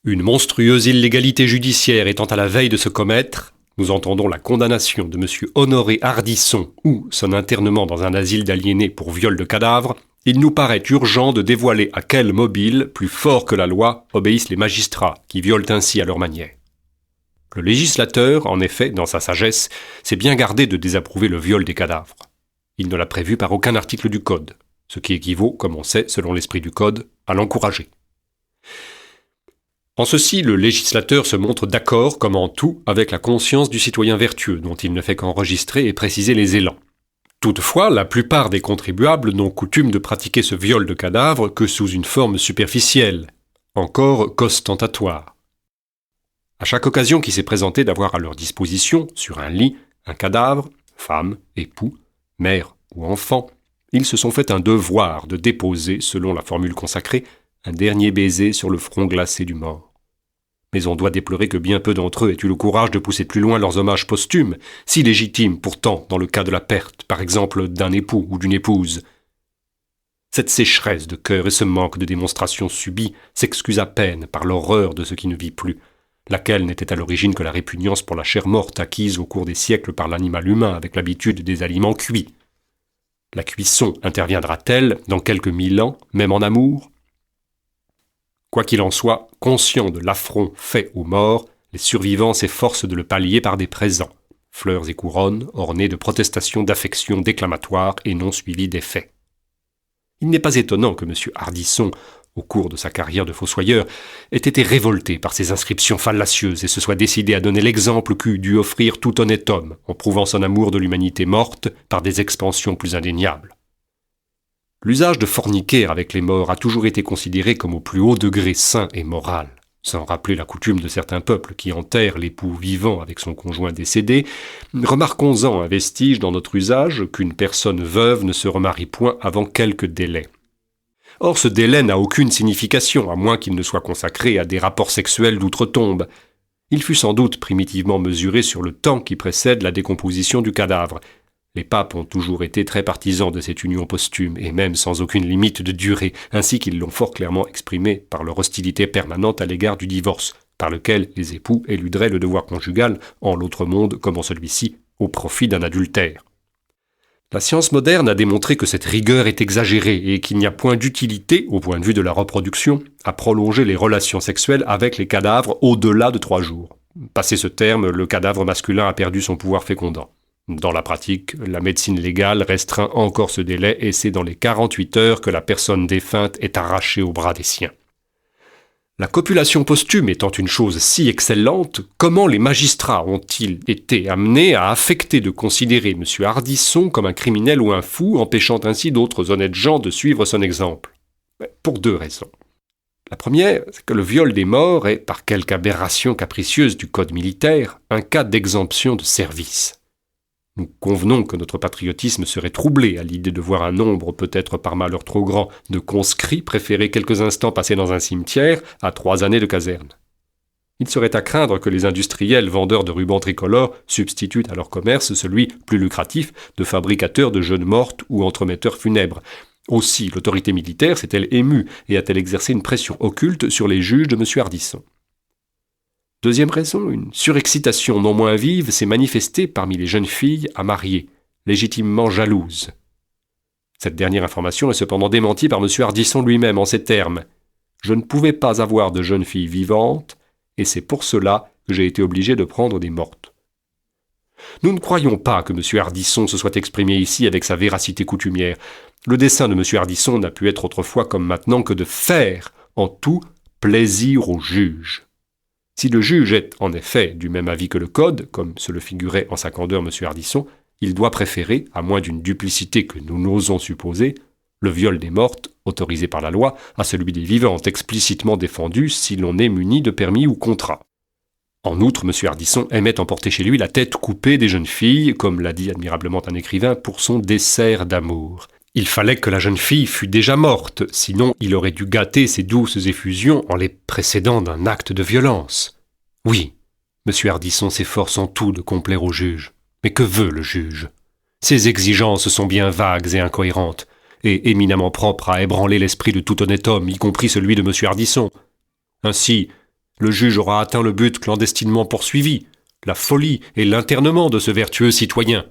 Une monstrueuse illégalité judiciaire étant à la veille de se commettre, nous entendons la condamnation de M. Honoré Hardisson ou son internement dans un asile d'aliénés pour viol de cadavre, il nous paraît urgent de dévoiler à quel mobile, plus fort que la loi, obéissent les magistrats qui violent ainsi à leur manière. Le législateur, en effet, dans sa sagesse, s'est bien gardé de désapprouver le viol des cadavres. Il ne l'a prévu par aucun article du Code, ce qui équivaut, comme on sait, selon l'esprit du Code, à l'encourager. En ceci, le législateur se montre d'accord, comme en tout, avec la conscience du citoyen vertueux, dont il ne fait qu'enregistrer et préciser les élans. Toutefois, la plupart des contribuables n'ont coutume de pratiquer ce viol de cadavre que sous une forme superficielle, encore qu'ostentatoire. À chaque occasion qui s'est présentée d'avoir à leur disposition, sur un lit, un cadavre, femme, époux, mère ou enfant, ils se sont fait un devoir de déposer, selon la formule consacrée, un dernier baiser sur le front glacé du mort. Mais on doit déplorer que bien peu d'entre eux aient eu le courage de pousser plus loin leurs hommages posthumes, si légitimes pourtant dans le cas de la perte, par exemple, d'un époux ou d'une épouse. Cette sécheresse de cœur et ce manque de démonstration subie s'excusent à peine par l'horreur de ce qui ne vit plus, laquelle n'était à l'origine que la répugnance pour la chair morte acquise au cours des siècles par l'animal humain avec l'habitude des aliments cuits. La cuisson interviendra-t-elle dans quelques 1000 ans, même en amour ? Quoi qu'il en soit, conscients de l'affront fait aux morts, les survivants s'efforcent de le pallier par des présents, fleurs et couronnes ornées de protestations d'affection déclamatoires et non suivies d'effets. Il n'est pas étonnant que M. Hardisson, au cours de sa carrière de fossoyeur, ait été révolté par ces inscriptions fallacieuses et se soit décidé à donner l'exemple qu'eût dû offrir tout honnête homme en prouvant son amour de l'humanité morte par des expansions plus indéniables. L'usage de forniquer avec les morts a toujours été considéré comme au plus haut degré saint et moral, sans rappeler la coutume de certains peuples qui enterrent l'époux vivant avec son conjoint décédé. Remarquons-en un vestige dans notre usage qu'une personne veuve ne se remarie point avant quelque délai. Or, ce délai n'a aucune signification, à moins qu'il ne soit consacré à des rapports sexuels d'outre-tombe. Il fut sans doute primitivement mesuré sur le temps qui précède la décomposition du cadavre. Les papes ont toujours été très partisans de cette union posthume, et même sans aucune limite de durée, ainsi qu'ils l'ont fort clairement exprimé par leur hostilité permanente à l'égard du divorce, par lequel les époux éluderaient le devoir conjugal, en l'autre monde comme en celui-ci, au profit d'un adultère. La science moderne a démontré que cette rigueur est exagérée et qu'il n'y a point d'utilité, au point de vue de la reproduction, à prolonger les relations sexuelles avec les cadavres au-delà de 3 jours. Passé ce terme, le cadavre masculin a perdu son pouvoir fécondant. Dans la pratique, la médecine légale restreint encore ce délai et c'est dans les 48 heures que la personne défunte est arrachée aux bras des siens. La copulation posthume étant une chose si excellente, comment les magistrats ont-ils été amenés à affecter de considérer M. Hardisson comme un criminel ou un fou, empêchant ainsi d'autres honnêtes gens de suivre son exemple ? Pour 2 raisons. La première, c'est que le viol des morts est, par quelque aberration capricieuse du code militaire, un cas d'exemption de service. Nous convenons que notre patriotisme serait troublé à l'idée de voir un nombre, peut-être par malheur trop grand, de conscrits préférer quelques instants passés dans un cimetière à 3 années de caserne. Il serait à craindre que les industriels vendeurs de rubans tricolores substituent à leur commerce celui, plus lucratif, de fabricateurs de jeunes mortes ou entremetteurs funèbres. Aussi, l'autorité militaire s'est-elle émue et a-t-elle exercé une pression occulte sur les juges de M. Hardisson. Deuxième raison, une surexcitation non moins vive s'est manifestée parmi les jeunes filles à marier, légitimement jalouses. Cette dernière information est cependant démentie par M. Hardisson lui-même en ces termes. « Je ne pouvais pas avoir de jeunes filles vivantes, et c'est pour cela que j'ai été obligé de prendre des mortes. » Nous ne croyons pas que M. Hardisson se soit exprimé ici avec sa véracité coutumière. Le dessein de M. Hardisson n'a pu être autrefois comme maintenant que de faire, en tout, plaisir au juge. Si le juge est, en effet, du même avis que le Code, comme se le figurait en sa candeur M. Hardisson, il doit préférer, à moins d'une duplicité que nous n'osons supposer, le viol des mortes, autorisé par la loi, à celui des vivantes, explicitement défendu si l'on est muni de permis ou contrat. En outre, M. Hardisson aimait emporter chez lui la tête coupée des jeunes filles, comme l'a dit admirablement un écrivain, pour son dessert d'amour. Il fallait que la jeune fille fût déjà morte, sinon il aurait dû gâter ses douces effusions en les précédant d'un acte de violence. Oui, M. Hardisson s'efforce en tout de complaire au juge. Mais que veut le juge ? Ses exigences sont bien vagues et incohérentes, et éminemment propres à ébranler l'esprit de tout honnête homme, y compris celui de M. Hardisson. Ainsi, le juge aura atteint le but clandestinement poursuivi, la folie et l'internement de ce vertueux citoyen.